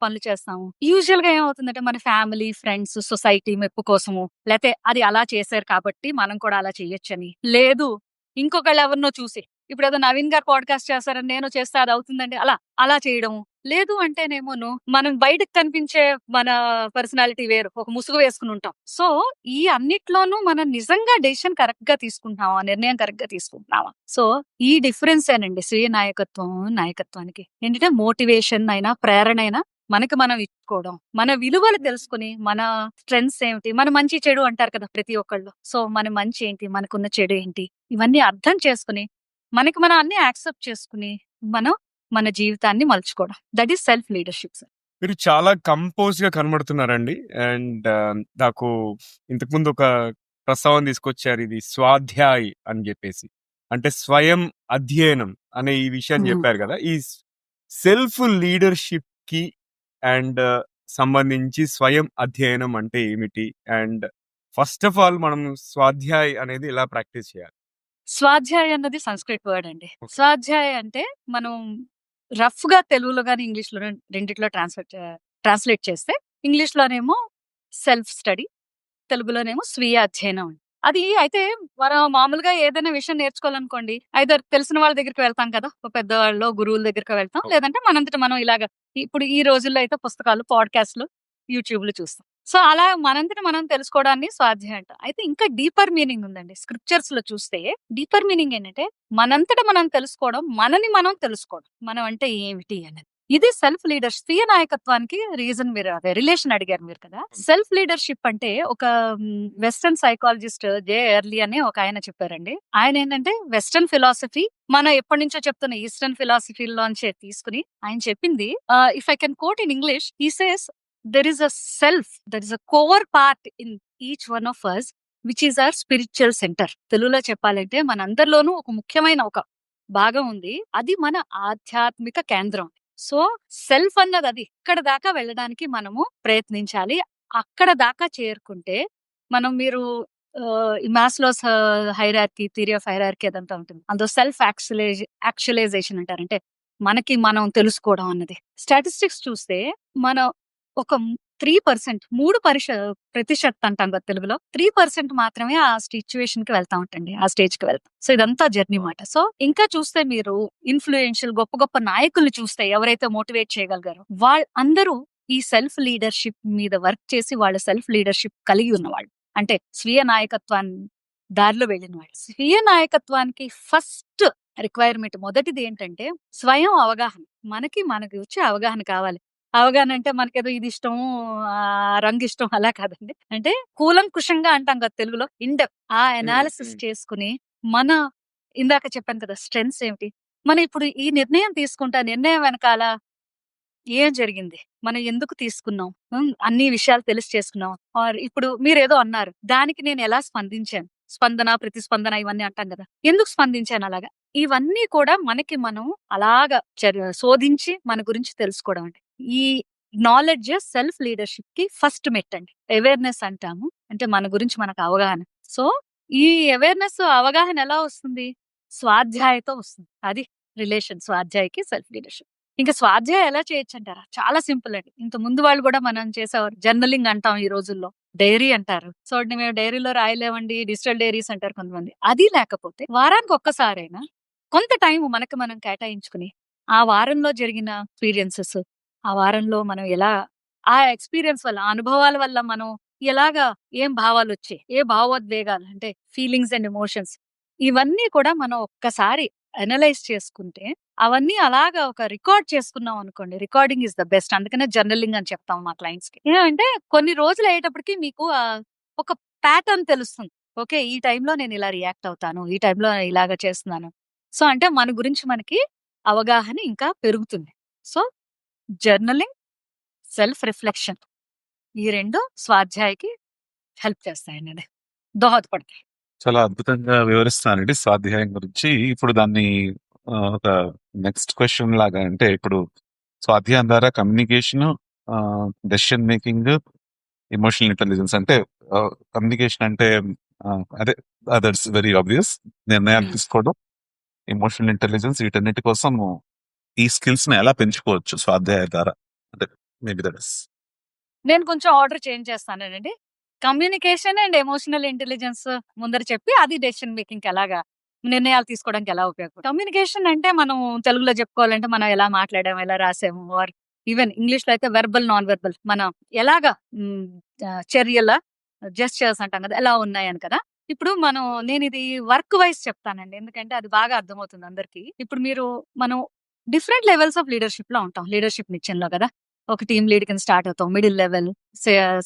పనులు చేస్తాము? యూజువల్‌గా ఏమవుతుందంటే మన ఫ్యామిలీ, ఫ్రెండ్స్, సొసైటీ మెప్పు కోసము, లేతే అది అలా చేశారు కాబట్టి మనం కూడా అలా చేయొచ్చని, లేదు ఇంకొకళ్ళెవరినో చూసి ఇప్పుడేదో నవీన్ గారు పాడ్‌కాస్ట్ చేస్తారని నేను చేస్తే అది అవుతుందండి అలా చేయడము. లేదు అంటేనేమోను మనం బయటకి కనిపించే మన పర్సనాలిటీ వేరు. ఒక ముసుగు వేసుకొని ఉంటాం. సో, ఈ అన్నిట్లోనూ మనం నిజంగా డెసిషన్ కరెక్ట్‌గా తీసుకుంటున్నామా? నిర్ణయం కరెక్ట్‌గా తీసుకుంటున్నామా? సో, ఈ డిఫరెన్సేనండి స్వీయ నాయకత్వం, నాయకత్వానికి. ఏంటంటే మోటివేషన్ అయినా, ప్రేరణ అయినా మనకి మనం ఇచ్చుకోవడం. మన విలువలు తెలుసుకొని, మన స్ట్రెంగ్త్స్ ఏమిటి? మన మంచి, చెడు అంటారు కదా ప్రతి ఒక్కళ్ళు. సో, మన మంచి ఏంటి? మనకున్న చెడు ఏంటి? ఇవన్నీ అర్థం చేసుకొని, మనకి మనం అన్నీ యాక్సెప్ట్ చేసుకొని, మనం మన జీవితాన్ని మలుచుకోవడం. That is self leadership sir. మీరు చాలా కంపోజ్‌గా కనబడుతున్నారండి. అండ్ నాకు ఇంతకుముందు ఒక ప్రస్తావన తీసుకొచ్చారు. ఇది స్వాధ్యాయ్ అని జెప్పేసి. అంటే స్వయం అధ్యయనం అనే ఈ విషయాన్ని హ్మ్. జెప్పారు గదా! ఈ సెల్ఫ్ లీడర్‌షిప్‌కి అండ్ సంబంధించి స్వయం అధ్యయనం అంటే ఏమిటి? అండ్ ఫస్ట్ ఆఫ్ ఆల్ మనం స్వాధ్యాయ్ అనేది ఎలా ప్రాక్టీస్ చేయాలి? స్వాధ్యాయ అన్నది సంస్కృత్ వర్డ్ అండి. ఓకే. స్వాధ్యాయ అంటే మనం రఫ్‌గా తెలుగులో గాని, ఇంగ్లీష్‌లోను రెండిట్లో ట్రాన్స్‌లేట్ చేస్తే ఇంగ్లీష్‌లోనేమో సెల్ఫ్ స్టడీ, తెలుగులోనేమో స్వీయ అధ్యయనం అని. అది అయితే మనం మామూలుగా ఏదైనా విషయం నేర్చుకోవాలనుకోండి, ఐదర్ తెలిసిన వాళ్ళ దగ్గరికి వెళ్తాం కదా! ఓ పెద్దవాళ్ళో, గురువుల దగ్గరికో వెళ్తాం. లేదంటే మనంతట మనం ఇలాగ ఇప్పుడు ఈ రోజుల్లో అయితే పుస్తకాలు, పాడ్‌కాస్ట్‌లు, యూట్యూబ్‌లు చూస్తాం. సో, అలా మనంతట మనం తెలుసుకోవడాన్ని స్వాధ్యాయం అంటాం. అయితే ఇంకా డీపర్ మీనింగ్ ఉందండి. స్క్రిప్చర్స్‌లో చూస్తే డీపర్ మీనింగ్ ఏంటంటే మనంతట మనం తెలుసుకోవడం, మనని మనం తెలుసుకోవడం. మనం అంటే ఏమిటి అనేది. ఇది సెల్ఫ్ లీడర్‌షిప్. స్వీయ నాయకత్వానికి రీజన్ మీరు అదే రిలేషన్ అడిగారు మీరు కదా! సెల్ఫ్ లీడర్‌షిప్ అంటే ఒక వెస్టర్న్ సైకాలజిస్ట్ జే ఎర్లీ అని ఒక ఆయన చెప్పారండి. ఆయన ఏంటంటే వెస్టర్న్ ఫిలాసఫీ మనం ఎప్పటినుంచో చెప్తున్న ఈస్టర్న్ ఫిలాసఫీలోంచే తీసుకొని ఆయన చెప్పింది if I can coat in English he says there is a self that is a core part in each one of us which is our spiritual centre. తెలుగులో చెప్పాలంటే మనందరిలోనూ ఒక ముఖ్యమైన ఒక భాగం ఉంది. అది మన ఆధ్యాత్మిక కేంద్రం. సో, సెల్ఫ్ అన్నది అది. ఇక్కడ దాకా వెళ్ళడానికి మనము ప్రయత్నించాలి. అక్కడ దాకా చేరుకుంటే మీరు ఈ Maslow's hierarchy, theory of hierarchy అదంతా ఉంటుంది. అందులో సెల్ఫ్ యాక్చువలైజేషన్ అంటారు. అంటే మనకి మనం తెలుసుకోవడం అన్నది. స్టాటిస్టిక్స్ చూస్తే మనం ఒక 3% 3% అంటాం కదా తెలుగులో. 3% మాత్రమే ఆ సిట్యుయేషన్‌కి వెళ్తా ఉంటండి. ఆ స్టేజ్‌కి వెళ్తాం. సో, ఇదంతా జర్నీ మాట. సో, ఇంకా చూస్తే మీరు ఇన్‌ఫ్లూయెన్షియల్ గొప్ప గొప్ప నాయకుల్ని చూస్తే ఎవరైతే మోటివేట్ చేయగలిగారో వాళ్ళందరూ ఈ సెల్ఫ్ లీడర్‌షిప్ మీద వర్క్ చేసి వాళ్ళ సెల్ఫ్ లీడర్‌షిప్ కలిగి ఉన్నవాళ్ళు. అంటే స్వీయ నాయకత్వాన్ని దారిలో వెళ్ళిన వాళ్ళు. స్వీయ నాయకత్వానికి ఫస్ట్ రిక్వైర్మెంట్ మొదటిది ఏంటంటే స్వయం అవగాహన. మనకి మనకు వచ్చే అవగాహన కావాలి. అవగాహన అంటే మనకేదో ఇది ఇష్టం, రంగు ఇష్టం అలా కాదండి. అంటే కూలంకుషంగా అంటాం కదా తెలుగులో. ఆ అనాలిసిస్ చేసుకొని మన ఇందాక చెప్పాను కదా స్ట్రెంగ్త్స్ ఏమిటి? మనం ఇప్పుడు ఈ నిర్ణయం తీసుకుంటే ఆ నిర్ణయం వెనకాల ఏం జరిగింది? మనం ఎందుకు తీసుకున్నాం? అన్ని విషయాలు తెలిసి చేసుకున్నాం. ఆర్ ఇప్పుడు మీరేదో అన్నారు. దానికి నేను ఎలా స్పందించాను? స్పందన, ప్రతిస్పందన ఇవన్నీ అంటాం గదా! ఎందుకు స్పందించాను అలాగా? ఇవన్నీ కూడా మనకి మనం అలాగా శోధించి మన గురించి తెలుసుకోవడం అండి. ఈ నాలెడ్జ్ సెల్ఫ్ లీడర్‌షిప్‌కి ఫస్ట్ మెట్టండి. అవేర్‌నెస్ అంటాము. అంటే మన గురించి మనకు అవగాహన. సో, ఈ అవేర్‌నెస్, అవగాహన ఎలా వస్తుంది? స్వాధ్యాయతో వస్తుంది. అది రిలేషన్ స్వాధ్యాయకి సెల్ఫ్ లీడర్‌షిప్. ఇంకా స్వాధ్యాయం ఎలా చేయొచ్చంటారా? చాలా సింపుల్ అండి. ఇంత ముందు వాళ్ళు గూడా మనం చేసేవారు. జర్నలింగ్ అంటాం ఈ రోజుల్లో. డైరీ అంటారు. సో, మేము డైరీలో రాయలేమండి. డిజిటల్ డైరీస్ అంటారు కొంతమంది. అది లేకపోతే వారానికి ఒక్కసారైనా కొంత టైం మనకు మనం కేటాయించుకుని, ఆ వారంలో జరిగిన ఎక్స్‌పీరియన్సెస్, ఆ వారంలో మనం ఎలా ఆ ఎక్స్‌పీరియన్స్ వల్ల, ఆ అనుభవాల వల్ల మనం ఎలాగా ఏం భావాలొచ్చాయి? ఏ భావోద్వేగాలు అంటే ఫీలింగ్స్ అండ్ ఎమోషన్స్ ఇవన్నీ కూడా మనం ఒక్కసారి అనలైజ్ చేసుకుంటే అవన్నీ అలాగా ఒక రికార్డ్ చేసుకున్నాం అనుకోండి. Recording is the best. అందుకనే జర్నలింగ్ అని చెప్తాం మా క్లయింట్స్‌కి. ఏమంటే కొన్ని రోజులు అయ్యేటప్పటికి మీకు ఒక ప్యాటర్న్ తెలుస్తుంది. ఓకే. ఈ టైంలో నేను ఇలా రియాక్ట్ అవుతాను. ఈ టైంలో ఇలాగ చేస్తున్నాను. సో, అంటే మన గురించి మనకి అవగాహన ఇంకా పెరుగుతుంది. సో, జర్నలింగ్, సెల్ఫ్ రిఫ్లెక్షన్ ఈ 2 స్వాధ్యాయకి హెల్ప్ చేస్తాయండి. దోహదపడతాయి. చాలా అద్భుతంగా వివరిస్తున్నారండి స్వాధ్యాయం గురించి. ఇప్పుడు దాన్ని ఒక నెక్స్ట్ క్వెషన్ లాగా అంటే ఇప్పుడు స్వాధ్యాయం ద్వారా communication, decision making, emotional intelligence అంటే కమ్యూనికేషన్ అంటే అదే దట్స్ వెరీ ఆబ్వియస్. నిర్ణయాలు హ్మ్. తీసుకోవడం, ఎమోషనల్ ఇంటెలిజెన్స్ వీటన్నిటి కోసం ఈ స్కిల్స్ ని ఎలా పెంచుకోవచ్చు స్వాధ్యాయ ద్వారా? అంటే మేబీ దట్ ఇస్ నేను కొంచెం ఆర్డర్ చేంజ్ చేస్తానండి. కమ్యూనికేషన్ అండ్ ఎమోషనల్ ఇంటెలిజెన్స్ ముందర చెప్పి, అది డెసిషన్ మేకింగ్‌కి ఎలాగా నిర్ణయాలు తీసుకోవడానికి ఎలా ఉపయోగపడుతుంది. కమ్యూనికేషన్ అంటే మనం తెలుగులో చెప్పుకోవాలంటే మనం ఎలా మాట్లాడాము, ఎలా రాసాము, ఆర్ ఈవెన్ ఇంగ్లీష్‌లో అయితే వెర్బల్, నాన్ వెర్బల్ మనం ఎలాగా హ్మ్, చర్యల జెస్చర్స్ అంటాం కదా! ఎలా ఉన్నాయని కదా! ఇప్పుడు నేనిది వర్క్ వైస్ చెప్తానండి. ఎందుకంటే అది బాగా అర్థమవుతుంది అందరికి. ఇప్పుడు మనం డిఫరెంట్ లెవెల్స్ ఆఫ్ లీడర్‌షిప్‌లో ఉంటాం. లీడర్‌షిప్ నిచ్చెనలో కదా! ఒక టీమ్ లీడ్ కింద స్టార్ట్ అవుతాం. Middle level,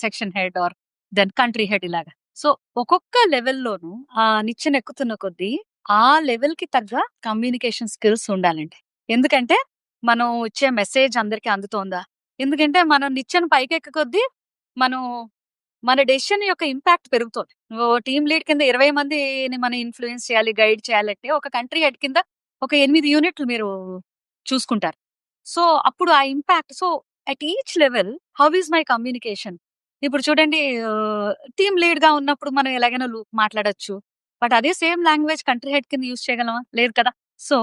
section head or then country head ఇలాగా. సో, ఒక్కొక్క లెవెల్‌లోనూ ఆ నిచ్చెన ఎక్కుతున్న కొద్దీ ఆ లెవెల్‌కి తగ్గ కమ్యూనికేషన్ స్కిల్స్ ఉండాలండి. ఎందుకంటే మనం ఇచ్చే మెసేజ్ అందరికి అందుతోందా? ఎందుకంటే మనం నిచ్చెన పైకెక్కే కొద్దీ మనం మన డెసిషన్ యొక్క ఇంపాక్ట్ పెరుగుతోంది. టీమ్ లీడ్ కింద 20 మందిని మనం ఇన్‌ఫ్లూయెన్స్ చేయాలి, గైడ్ చేయాలంటే ఒక కంట్రీ హెడ్ కింద ఒక 8 యూనిట్లు మీరు చూసుకుంటారు. సో, అప్పుడు ఆ impact at each level how is my communication? ఇప్పుడు చూడండి, టీమ్ లీడ్‌గా ఉన్నప్పుడు మనం ఎలాగైనా మాట్లాడొచ్చు. బట్ అదే సేమ్ లాంగ్వేజ్ కంట్రీ హెడ్ కింద యూజ్ చేయగలమా? లేదు కదా! సో,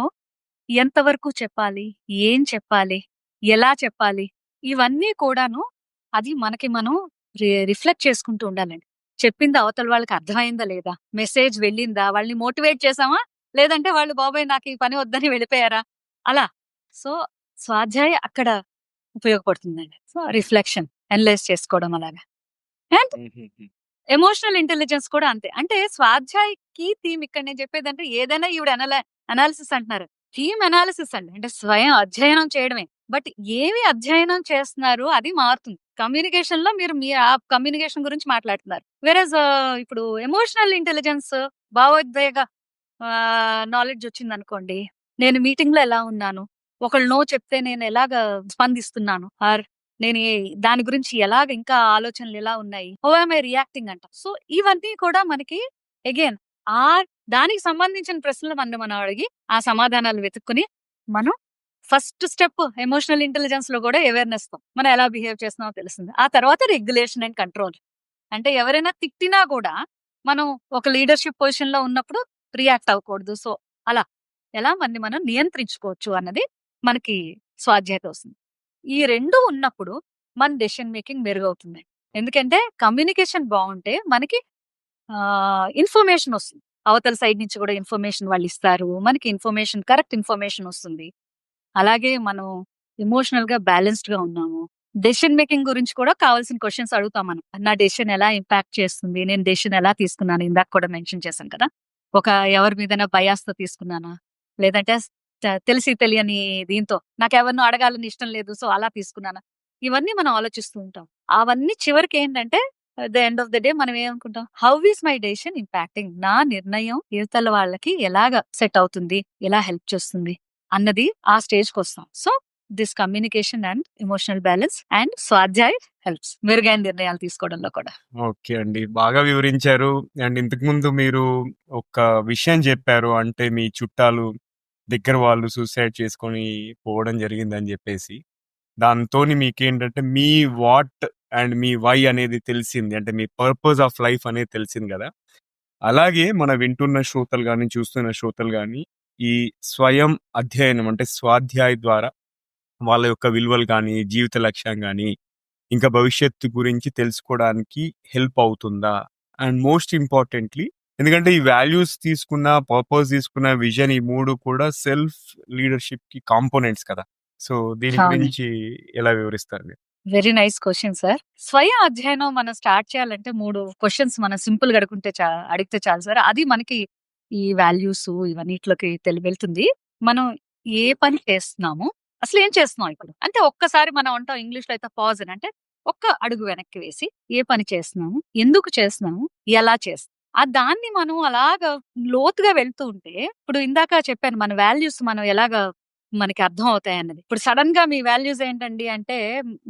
ఎంతవరకు చెప్పాలి? ఏం చెప్పాలి? ఎలా చెప్పాలి? ఇవన్నీ కూడాను అది మనకి మనం రిఫ్లెక్ట్ చేసుకుంటూ ఉండాలండి. చెప్పింది అవతల వాళ్ళకి అర్థమైందా లేదా? మెసేజ్ వెళ్ళిందా? వాళ్ళని మోటివేట్ చేసామా? లేదంటే వాళ్ళు బాబోయ్! నాకు ఈ పని వద్దని వెళ్ళిపోయారా? అలా. సో, స్వాధ్యాయ అక్కడ ఉపయోగపడుతుందండి. సో, రిఫ్లెక్షన్, అనలైజ్ చేసుకోవడం అలాగా. అండ్ ఎమోషనల్ ఇంటెలిజెన్స్ కూడా అంతే. అంటే స్వాధ్యాయకి థీమ్ ఇక్కడ నేను చెప్పేదంటే ఏదైనా ఈవిడ అనాలిసిస్ అంటున్నారు. థీమ్ అనాలిసిస్ అండి. అంటే స్వయం అధ్యయనం చేయడమే. బట్ ఏమి అధ్యయనం చేస్తున్నారు అది మారుతుంది. కమ్యూనికేషన్‌లో మీరు మీ ఆ కమ్యూనికేషన్ గురించి మాట్లాడుతున్నారు. వేరేజ్ ఇప్పుడు ఎమోషనల్ ఇంటెలిజెన్స్, భావోద్వేగ నాలెడ్జ్ వచ్చిందనుకోండి. నేను మీటింగ్‌లో ఎలా ఉన్నాను? ఒకళ్ళు నో చెప్తే నేను ఎలాగా స్పందిస్తున్నాను? ఆర్ నేను దాని గురించి ఎలాగ ఇంకా ఆలోచనలు ఎలా ఉన్నాయి? హౌ యామ్ ఐ రియాక్టింగ్ అంట. సో, ఇవన్నీ కూడా మనకి అగైన్ ఆ దానికి సంబంధించిన ప్రశ్నలు మనం అడిగి, ఆ సమాధానాలు వెతుక్కొని, మనం ఫస్ట్ స్టెప్ ఎమోషనల్ ఇంటెలిజెన్స్‌లో కూడా అవేర్‌నెస్‌తో మనం ఎలా బిహేవ్ చేస్తున్నామో తెలుస్తుంది. ఆ తర్వాత రెగ్యులేషన్ అండ్ కంట్రోల్. అంటే ఎవరైనా తిట్టినా కూడా మనం ఒక లీడర్‌షిప్ పొజిషన్‌లో ఉన్నప్పుడు రియాక్ట్ అవ్వకూడదు. సో, అలా ఎలా మనని మనం నియంత్రించుకోవచ్చు అన్నది మనకి స్వాధ్యాయత వస్తుంది. ఈ 2 ఉన్నప్పుడు మన డెసిషన్ మేకింగ్ మెరుగవుతుంది. ఎందుకంటే కమ్యూనికేషన్ బావుంటే మనకి ఇన్ఫర్మేషన్ వస్తుంది. అవతల సైడ్ నుంచి కూడా ఇన్ఫర్మేషన్ వాళ్ళిస్తారు. మనకి కరెక్ట్ ఇన్ఫర్మేషన్ వస్తుంది. అలాగే మనం ఎమోషనల్‌గా బ్యాలెన్స్డ్‌గా ఉన్నాము. డెసిషన్ మేకింగ్ గురించి కూడా కావాల్సిన క్వెషన్స్ అడుగుతాం మనం. నా డెసిషన్ ఎలా ఇంపాక్ట్ చేస్తుంది? నేను డెసిషన్ ఎలా తీసుకున్నాను? ఇందాక కూడా మెన్షన్ చేశాను కదా! ఎవరి మీదైనా బయాస్‌తో తీసుకున్నానా? లేదంటే తెలిసి తెలియని దీంతో నాకెవరినో అడగాలని ఇష్టం లేదు. సో, అలా తీసుకున్నానా? ఇవన్నీ మనం ఆలోచిస్తూ ఉంటాం. అవన్నీ చివరికేంటంటే at the end of the day మనం ఏమనుకుంటాం? How is my decision impacting? నా నిర్ణయం ఇవతల వాళ్ళకి ఎలాగా సెట్ అవుతుంది? ఎలా హెల్ప్ చేస్తుంది? అన్నది ఆ స్టేజ్‌కొస్తాం. So, this communication and emotional balance and Swadhyay helps మెరుగైన నిర్ణయాలు తీసుకోవడంలో కూడా. ఓకే అండి. బాగా వివరించారు. అండ్ ఇంతకుముందు మీరు ఒక విషయం చెప్పారు. అంటే మీ చుట్టాలు, దగ్గర వాళ్ళు సూసైడ్ చేసుకొని పోవడం జరిగిందని జెప్పేసి. దాంతోని మీకేంటంటే మీ వాట్ అండ్ మీ వై అనేది తెలిసింది. అంటే మీ పర్పస్ ఆఫ్ లైఫ్ అనేది తెలిసింది గదా! అలాగే మన వింటున్న శ్రోతలు గాని, చూస్తున్న శ్రోతలు గాని, ఈ స్వయం అధ్యయనం అంటే స్వాధ్యాయ ద్వారా వాళ్ళ యొక్క విలువలు గాని, జీవిత లక్ష్యం గాని, ఇంకా భవిష్యత్తు గురించి తెలుసుకోవడానికి హెల్ప్ అవుతుందా? అండ్ మోస్ట్ ఇంపార్టెంట్‌లీ ఎందుకంటే ఈ వాల్యూస్ తీసుకున్న, పర్పస్ తీసుకున్న, విజన్ ఈ 3 కూడా సెల్ఫ్ లీడర్‌షిప్‌కి కాంపోనెంట్స్ కదా! సో, దీని అవును. గురించి ఎలా వివరిస్తారు మీరు? Very nice question sir. స్వయం అధ్యయనం మనం స్టార్ట్ చేయాలంటే 3 క్వెషన్స్ మనం సింపుల్‌గా అడిగితే చాలు సార్. అది మనకి ఈ వాల్యూస్ ఇవన్నిట్లోకి వెళ్తుంది. మనం ఏ పని చేస్తున్నాము? అసలు ఏం చేస్తున్నాం ఇప్పుడు? అంటే ఒక్కసారి మనం అంటాం ఇంగ్లీష్‌లో అయితే పాజ్ అని. అంటే ఒక్క అడుగు వెనక్కి వేసి ఏ పని చేస్తున్నాము? ఎందుకు చేస్తున్నాము? ఎలా చేస్తున్నాం? దాన్ని మనం అలాగా లోతుగా వెళ్తూ ఉంటే ఇప్పుడు ఇందాక చెప్పాను మన వాల్యూస్ మనం ఎలాగా మనకి అర్థం అవుతాయన్నది. ఇప్పుడు సడెన్‌గా మీ వాల్యూస్ ఏంటండి అంటే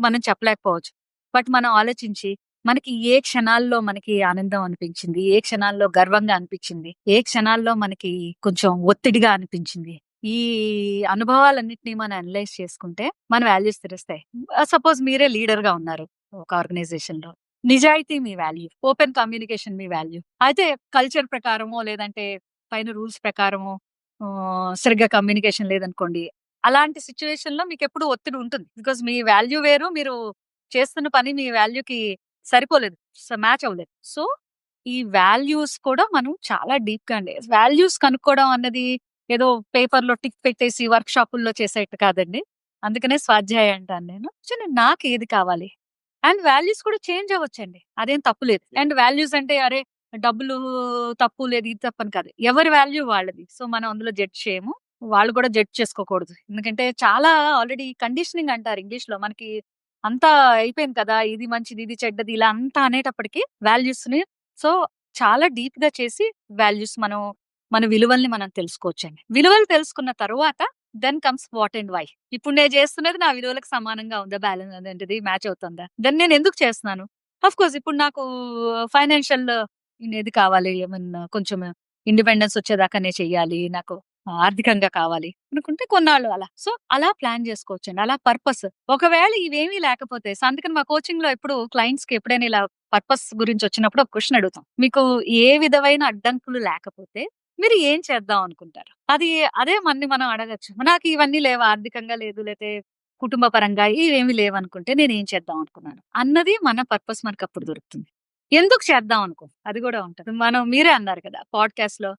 మనం చెప్పలేకపోవచ్చు. బట్ మనం ఆలోచించి మనకి ఏ క్షణాల్లో మనకి ఆనందం అనిపించింది? ఏ క్షణాల్లో గర్వంగా అనిపించింది? ఏ క్షణాల్లో మనకి కొంచెం ఒత్తిడిగా అనిపించింది? ఈ అనుభవాలన్నిటిని మనం అనలైజ్ చేసుకుంటే మన వాల్యూస్ తెలుస్తాయి. సపోజ్ మీరే లీడర్‌గా ఉన్నారు ఒక ఆర్గనైజేషన్‌లో. నిజాయితీ మీ వాల్యూ. ఓపెన్ కమ్యూనికేషన్ మీ వాల్యూ. అయితే కల్చర్ ప్రకారమో లేదంటే పైన రూల్స్ ప్రకారమో సరిగ్గా కమ్యూనికేషన్ లేదనుకోండి. అలాంటి సిచ్యువేషన్ లో మీకు ఎప్పుడు ఒత్తిడి ఉంటుంది. బికాస్ మీ వాల్యూ వేరు, మీరు చేస్తున్న పని మీ వాల్యూకి సరిపోలేదు, మ్యాచ్ అవ్వలేదు. సో ఈ వాల్యూస్ కూడా మనం చాలా డీప్ గా అండి. వాల్యూస్ కనుక్కోవడం అన్నది ఏదో పేపర్ లో టిక్ పెట్టేసి వర్క్ షాపుల్లో చేసేట్టు కాదండి. అందుకనే స్వాధ్యాయ అంటాను నేను. నాకు ఏది కావాలి అండ్ వాల్యూస్ కూడా చేంజ్ అవ్వచ్చండి, అదేం తప్పు లేదు. అండ్ వాల్యూస్ అంటే అరే డబ్బులు తప్పు లేదు, ఇది తప్పని కాదు. ఎవరి వాల్యూ వాళ్ళది. సో మనం అందులో జడ్జ్ చేయము, వాళ్ళు కూడా జడ్జ్ చేసుకోకూడదు. ఎందుకంటే చాలా ఆల్రెడీ కండిషనింగ్ అంటారు ఇంగ్లీష్ లో, మనకి అంతా అయిపోయింది కదా, ఇది మంచిది ఇది చెడ్డది ఇలా అంతా అనేటప్పటికి వాల్యూస్ ని సో చాలా డీప్ గా చేసి వాల్యూస్ మనం మన విలువల్ని మనం తెలుసుకోవచ్చండి. విలువలు తెలుసుకున్న తర్వాత then comes what and why. ఇప్పుడు నేను చేస్తున్నది నా విలువలకు సమానంగా ఉందా, బ్యాలెన్స్ అదేంటిది మ్యాచ్ అవుతుందా, దెన్ నేను ఎందుకు చేస్తున్నాను. అఫ్ కోర్స్ ఇప్పుడు నాకు ఫైనాన్షియల్ ఇది కావాలి, ఏమన్నా కొంచెం ఇండిపెండెన్స్ వచ్చేదాకానే చెయ్యాలి, నాకు ఆర్థికంగా కావాలి అనుకుంటే కొన్నాళ్ళు అలా. సో అలా ప్లాన్ చేసుకోవచ్చండి, అలా పర్పస్. ఒకవేళ ఇవేమీ లేకపోతే అందుకని మా కోచింగ్ లో ఎప్పుడు క్లయింట్స్ కి ఎప్పుడైనా ఇలా పర్పస్ గురించి వచ్చినప్పుడు ఒక క్వశ్చన్ అడుగుతాం. మీకు ఏ విధమైన అడ్డంకులు లేకపోతే మీరు ఏం చేద్దాం అనుకుంటారు. అదే మనం అడగచ్చు. నాకు ఇవన్నీ లేవు, ఆర్థికంగా లేదు, లేతే కుటుంబ పరంగా ఇవేమి లేవనుకుంటే నేను ఏం చేద్దాం అనుకున్నాను అన్నది మన పర్పస్ మనకు అప్పుడు దొరుకుతుంది. ఎందుకు చేద్దాం అనుకో అది కూడా ఉంటది. మీరే అన్నారు కదా పాడ్కాస్ట్ లో,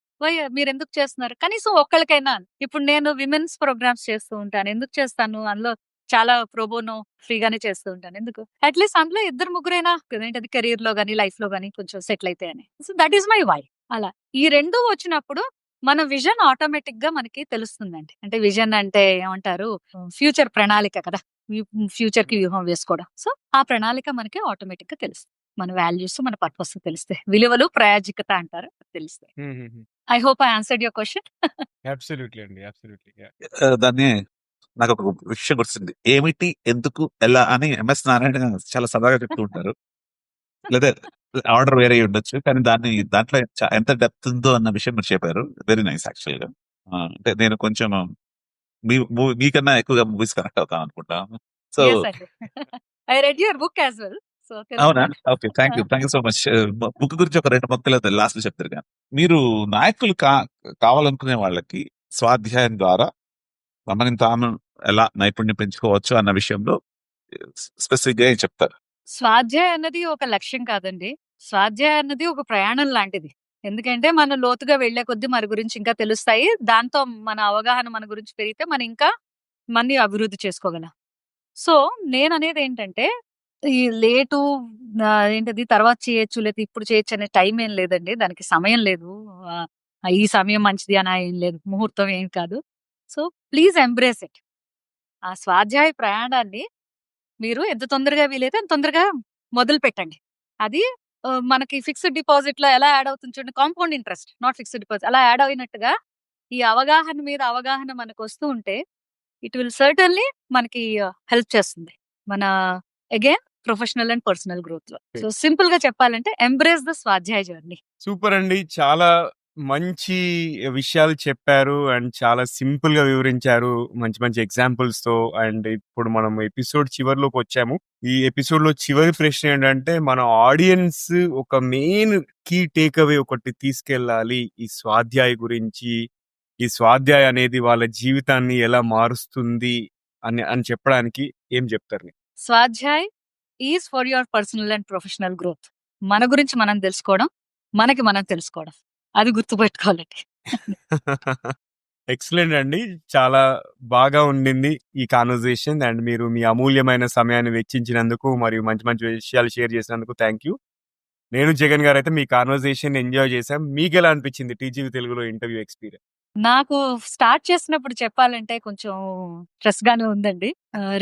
మీరు ఎందుకు చేస్తున్నారు కనీసం ఒక్కరికైనా. ఇప్పుడు నేను విమెన్స్ ప్రోగ్రామ్స్ చేస్తూ ఉంటాను, ఎందుకు చేస్తాను, అందులో చాలా ప్రోబోనో ఫ్రీగానే చేస్తూ ఉంటాను. ఎందుకు అట్లీస్ట్ అందులో ఇద్దరు ముగ్గురైనా ఏంటది కెరీర్ లో గానీ లైఫ్ లో గానీ కొంచెం సెటిల్ అయితే అని. So that is my why. అలా ఈ రెండు వచ్చినప్పుడు మన విజన్ ఆటోమేటిక్ గా మనకి తెలుస్తుందండి. అంటే విజన్ అంటే ఏమంటారు, ఫ్యూచర్ ప్రణాళిక కదా, ఫ్యూచర్ కి వ్యూహం వేసుకోవడం. సో ఆ ప్రణాళిక మనకి ఆటోమేటిక్ గా తెలుస్తుంది. మన వాల్యూస్ మన పర్పస్ తెలిస్తే, విలువలు ప్రయాజికత అంటారు తెలిస్తే. I hope I answered your question. Absolutely అండి, అబ్సల్యూట్లీ. దాన్ని నాకు ఒక విషయం గుర్తుంది. ఏమిటి, ఎందుకు, ఎలా అని ఎంఎస్ నారాయణ చాలా సరదాగా చెప్తూ ఉంటారు. లేదా ఆర్డర్ వేరే ఉండొచ్చు, కానీ దాంట్లో ఎంత డెప్త్ ఉందో అన్న విషయం మీరు చెప్పారు. వెరీ నైస్ యాక్చువల్ గా. అంటే నేను కొంచెం మీకన్నా ఎక్కువగా మూవీస్ కనెక్ట్ అవుతాను అనుకుంటా. So I read your book as well. So అవునా? Okay, thank you so much. Book గురించి ఒక 2 మొక్కలు లాస్ట్ లో చెప్తారు. కానీ మీరు నాయకులు కావాలనుకునే వాళ్ళకి స్వాధ్యాయం ద్వారా తమని తాను ఎలా నైపుణ్యం పెంచుకోవచ్చు అన్న విషయంలో స్పెసిఫిక్ గా ఏం చెప్తారు? స్వాధ్యాయ అన్నది ఒక లక్ష్యం కాదండి. స్వాధ్యాయ అన్నది ఒక ప్రయాణం లాంటిది. ఎందుకంటే మనం లోతుగా వెళ్లే కొద్దీ మన గురించి ఇంకా తెలుస్తాయి. దాంతో మన అవగాహన మన గురించి పెరిగితే మనం ఇంకా మన్ని అభివృద్ధి చేసుకోగలం. సో నేననేది ఏంటంటే ఈ లేటు ఏంటది తర్వాత చేయొచ్చు, లేదా ఇప్పుడు చేయొచ్చు అనే టైం ఏం లేదండి. దానికి సమయం లేదు. ఈ సమయం మంచిది అని ఏం లేదు, ముహూర్తం ఏం కాదు. So please embrace it. ఆ స్వాధ్యాయ ప్రయాణాన్ని మీరు ఎంత తొందరగా వీలైతే అంత తొందరగా మొదలు పెట్టండి. అది మనకి ఫిక్స్డ్ డిపాజిట్ లో ఎలా యాడ్ అవుతుంది చూడండి, compound interest not fixed deposit, అలా యాడ్ అయినట్టుగా ఈ అవగాహన మీద అవగాహన మనకు వస్తూ ఉంటే ఇట్ విల్ సర్టన్లీ మనకి హెల్ప్ చేస్తుంది మన again professional and personal growth లో. సో సింపుల్ గా చెప్పాలంటే ఎంబ్రేస్ ద స్వాధ్యాయ జర్నీ. సూపర్ అండి, చాలా మంచి విషయాలు చెప్పారు అండ్ చాలా సింపుల్ గా వివరించారు, మంచి మంచి ఎగ్జాంపుల్స్ తో. అండ్ ఇప్పుడు మనం ఎపిసోడ్ చివరిలోకి వచ్చాము. ఈ ఎపిసోడ్ లో చివరి ప్రశ్న ఏంటంటే, మన ఆడియన్స్ ఒక మెయిన్ కీ టేక్ అవే ఒకటి తీసుకెళ్ళాలి ఈ స్వాధ్యాయ గురించి, ఈ స్వాధ్యాయ అనేది వాళ్ళ జీవితాన్ని ఎలా మారుస్తుంది అని చెప్పడానికి ఏం చెప్తారు? Swadhyay is for your personal and professional growth. మన గురించి మనం తెలుసుకోవడం, మనకి మనం తెలుసుకోవడం, అది గుర్తుపెట్టుకోవాలండి. ఎక్సలెంట్ అండి, చాలా బాగా ఉండింది ఈ కాన్వర్సేషన్. అండ్ మీరు మీ అమూల్యమైన సమయాన్ని వెచ్చించినందుకు మరియు మంచి మంచి విషయాలు షేర్ చేసినందుకు థ్యాంక్ యూ. నేను జగన్ గారు అయితే మీ కాన్వర్సేషన్ ఎంజాయ్ చేశాం. మీకు ఎలా అనిపించింది టీజీవీ తెలుగులో ఇంటర్వ్యూ ఎక్స్పీరియన్స్? నాకు స్టార్ట్ చేసినప్పుడు చెప్పాలంటే కొంచెం స్ట్రెస్ గానే ఉందండి.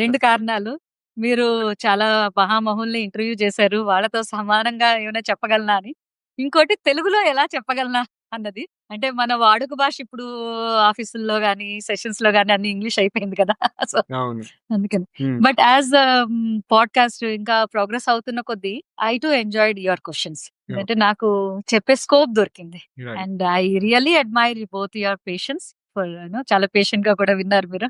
2 కారణాలు. మీరు చాలా మహామహుల్ని ఇంటర్వ్యూ చేశారు, వాళ్ళతో సమానంగా ఏమైనా చెప్పగలనా అని. ఇంకోటి తెలుగులో ఎలా చెప్పగలనా అన్నది. అంటే మన వాడుక భాష ఇప్పుడు ఆఫీసుల్లో గానీ, సెషన్స్ లో గానీ అన్ని ఇంగ్లీష్ అయిపోయింది కదా. సో అవును. అందుకని. బట్ యాజ్ పాడ్కాస్ట్ ఇంకా ప్రోగ్రెస్ అవుతున్న కొద్దీ I to enjoyed your questions. అంటే నాకు చెప్పే స్కోప్ దొరికింది. And I really admire both your patience for చాలా పేషెంట్ గా కూడా విన్నారు మీరు.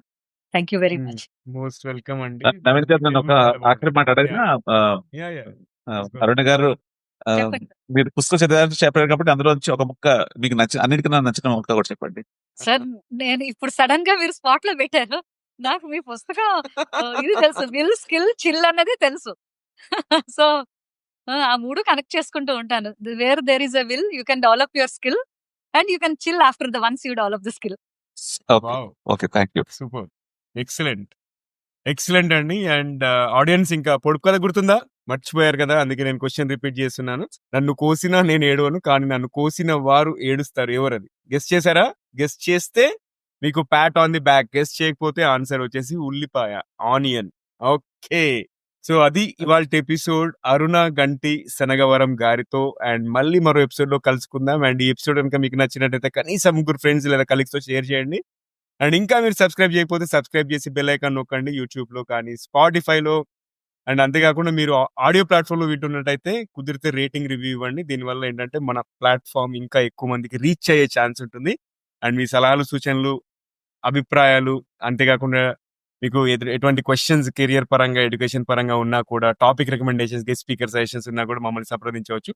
Thank you very much. Most welcome అండి. నవీన్ గారు, నేను ఒక ఆఖరి మాట అడిగినా, అరుణ గారు, చెప్పండి మీరు పుస్తకం చదివారు చెప్పారు కాబట్టి అందులో నుంచి ఒక ముక్క మీకు అన్నిటికన్నా నచ్చిన ముక్క కూడా చెప్పండి. సార్. నేను ఇప్పుడు సడన్ గా మీరు స్పాట్ లో పెట్టారు, నాకు మీ పుస్తకం ఇది తెలుసు. విల్, స్కిల్, చిల్ అన్నది తెలుసు. సో, ఆ 3 కనెక్ట్ చేసుకుంటూ ఉంటాను. Where there is a will you can develop your skill and you can chill after the once you develop the skill. Okay. Wow! Okay. Thank you. Super. Excellent. Excellent అండి. అండ్ ఆడియన్స్ ఇంకా పొడుపు కథ గుర్తుందా? మర్చిపోయారు కదా! అందుకే నేను క్వెషన్ రిపీట్ చేస్తున్నాను. నన్ను కోసినా నేను ఏడవను. కానీ నన్ను కోసిన వారు ఏడుస్తారు. ఎవరది? గెస్ చేసారా? గెస్ చేస్తే మీకు Pat on the back. Guess చేయకపోతే ఆన్సర్ వచ్చేసి ఉల్లిపాయ, ఆనియన్. ఓకే. సో, అది ఇవాల్టి ఎపిసోడ్ అరుణ గంటి శనగవరం గారితో. అండ్ మళ్ళీ మరో ఎపిసోడ్‌లో కలుసుకుందాం. అండ్ ఈ ఎపిసోడ్ గనుక మీకు నచ్చినట్టయితే కనీసం ముగ్గురు ఫ్రెండ్స్ లేదా కలీగ్స్‌తో షేర్ చేయండి. అండ్ ఇంకా మీరు సబ్స్క్రైబ్ చేయకపోతే సబ్స్క్రైబ్ చేసి బెల్ ఐకాన్ నొక్కండి. యూట్యూబ్‌లో కానీ, స్పాటిఫైలో. అండ్ అంతేకాకుండా మీరు ఆడియో ప్లాట్‌ఫామ్‌లో వింటున్నట్టయితే కుదిరితే రేటింగ్, రివ్యూ ఇవ్వండి. దీనివల్ల ఏంటంటే మన ప్లాట్‌ఫామ్ ఇంకా ఎక్కువ మందికి రీచ్ అయ్యే ఛాన్స్ ఉంటుంది. అండ్ మీ సలహాలు, సూచనలు, అభిప్రాయాలు, అంతేకాకుండా మీకు ఎటువంటి క్వెషన్స్ కెరియర్ పరంగా, ఎడ్యుకేషన్ పరంగా ఉన్నా కూడా, topic recommendations, guest speaker suggestions ఉన్నా కూడా మమ్మల్ని సంప్రదించవచ్చు.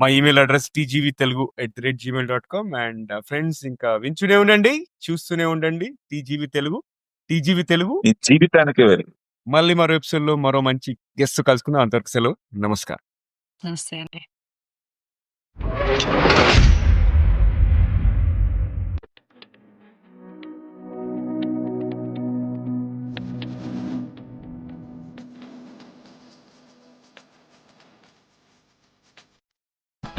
మా email address tgvtelugu@gmail.com. And friends ఇంకా వింటూనే ఉండండి, చూస్తూనే ఉండండి టీజీవీ తెలుగు. టీజీవీ తెలుగు. మీ జీవితానికే వెలుగు. మళ్ళీ మరో ఎపిసోడ్‌లో మరో మంచి గెస్ట్ కలుసుకుందాం. అంతవరకు సెలవు. నమస్కారం. నమస్తే అండి.